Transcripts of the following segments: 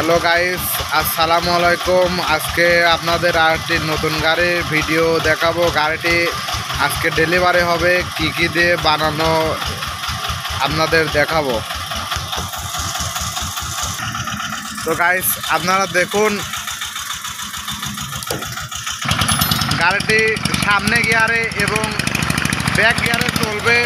Hello guys, আসসালামু আলাইকুম। আজকে আপনাদের আরেকটি নতুন গাড়ির ভিডিও দেখাবো। গাড়িটি আজকে ডেলিভারি হবে, কি কি দিয়ে বানানো আপনাদের দেখাবো। তো গাইস আপনারা দেখুন, গাড়িটি সামনে গিয়ারে এবং ব্যাক গিয়ারে চলবে।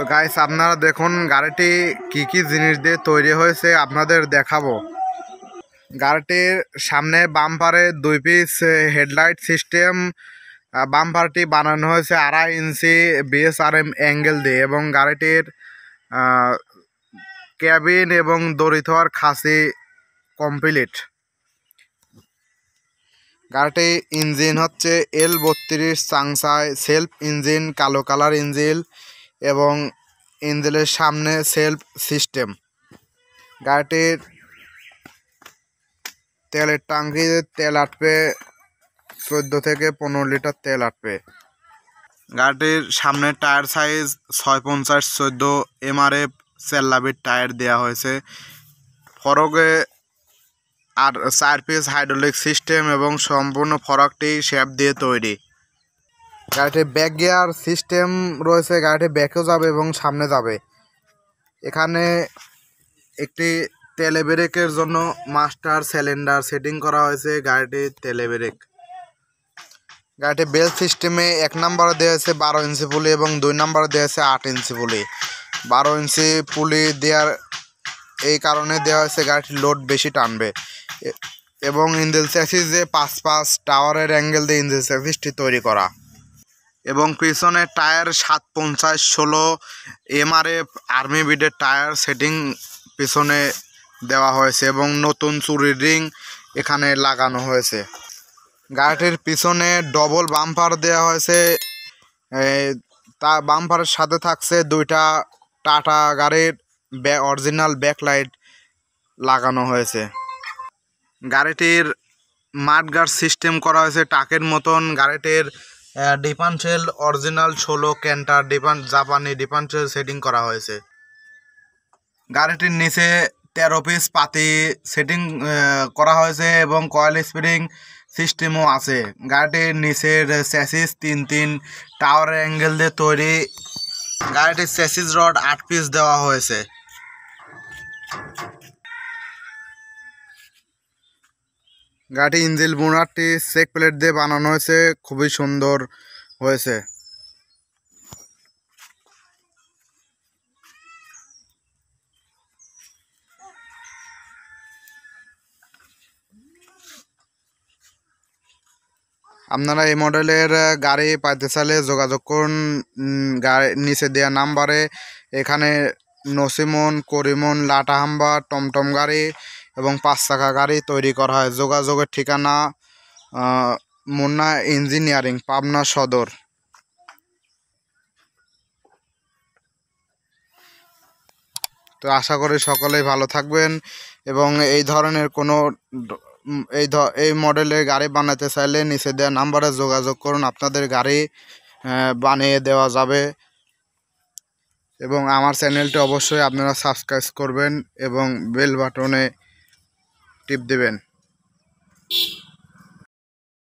তো গাইস আপনারা দেখুন গাড়িটি কি কি জিনিস দিয়ে তৈরি হয়েছে আপনাদের দেখাবো। গাড়িটির সামনে বাম্পারে 2 পিস হেডলাইট সিস্টেম। বাম্পারটি বানানো হয়েছে 2.5 ইঞ্চি বিএসআরএম অ্যাঙ্গেল দিয়ে এবং গাড়িটির ক্যাবিন এবং দড়ি থোয়ার খাসি কমপ্লিট। গাড়িটির ইঞ্জিন হচ্ছে L32 চাংসাই সেলফ ইঞ্জিন, কালো কালার ইঞ্জিন এবং ইঞ্জিনের সামনে সেলফ সিস্টেম। গাড়িটির তেলের ট্যাঙ্কিতে তেল আটবে 14 থেকে 15 লিটার তেল আটবে। গাড়িটির সামনে টায়ার সাইজ 650/14 MRF সেল্লাবির টায়ার দেওয়া হয়েছে। ফরকে আর 4 পিস হাইড্রোলিক সিস্টেম এবং সম্পূর্ণ ফরকটি শেপ দিয়ে তৈরি। গাড়িটির ব্যাক গিয়ার সিস্টেম রয়েছে, গাড়িটি ব্যাকেও যাবে এবং সামনে যাবে। এখানে একটি তেলে ব্রেকের জন্য মাস্টার সিলিন্ডার সেটিং করা হয়েছে। গাড়িটির তেলে ব্রেক। গাড়িটি বেল সিস্টেমে 1 নম্বরে দেওয়া হয়েছে 12 ইঞ্চি পুলি এবং 2 নম্বরে দেওয়া হয়েছে 8 ইঞ্চি পুলি। 12 ইঞ্চি পুলি দেওয়ার এই কারণে দেওয়া হয়েছে গাড়িটির লোড বেশি টানবে এবং ইঞ্জিন চ্যাসিসে 5 টাওয়ারের অ্যাঙ্গেল দিয়ে ইঞ্জিন চ্যাসিসটি তৈরি করা এবং পিছনে টায়ার 750/16 MRF আর্মি বিডের টায়ার সেটিং পিছনে দেওয়া হয়েছে এবং নতুন চুরির রিং এখানে লাগানো হয়েছে। গাড়িটির পিছনে ডবল বাম্পার দেওয়া হয়েছে। তা বাম্পারের সাথে থাকছে 2টা টাটা গাড়ির অরিজিনাল ব্যাকলাইট লাগানো হয়েছে। গাড়িটির মাডগার্ড সিস্টেম করা হয়েছে টাকের মতন। গাড়িটির ডিফারেন্সিয়াল অরিজিনাল 16 ক্যান্টার জাপানি ডিফারেন্সিয়াল সেটিং করা হয়েছে। গাড়িটির নিচে 13 পিস পাতি সেটিং করা হয়েছে এবং কয়েল স্প্রিং সিস্টেমও আছে। গাড়িটির নিচের চ্যাসিস 3 টাওয়ার অ্যাঙ্গেল দিয়ে তৈরি। গাড়িটির চ্যাসিস রড 8 পিস দেওয়া হয়েছে। গাড়িটির ইঞ্জিন বোনারটি চেক প্লেট দিয়ে বানানো হয়েছে, খুবই সুন্দর হয়েছে। আপনারা এই মডেলের গাড়ি পাইতে চাইলে যোগাযোগ করুন গাড়ি নিচে দেওয়া নাম্বারে। এখানে নসিমন, করিমন, লাটাহাম্বা, টমটম গাড়ি এবং 5 চাকা গাড়ি তৈরি করা হয়। যোগাযোগের ঠিকানা মুন্না ইঞ্জিনিয়ারিং, পাবনা সদর। তো আশা করি সকলেই ভালো থাকবেন এবং এই ধরনের কোনো এই মডেলের গাড়ি বানাতে চাইলে নিচে দেওয়া নাম্বারে যোগাযোগ করুন, আপনাদের গাড়ি বানিয়ে দেওয়া যাবে। এবং আমার চ্যানেলটি অবশ্যই আপনারা সাবস্ক্রাইব করবেন এবং বেল বাটনে টিপ দেবেন।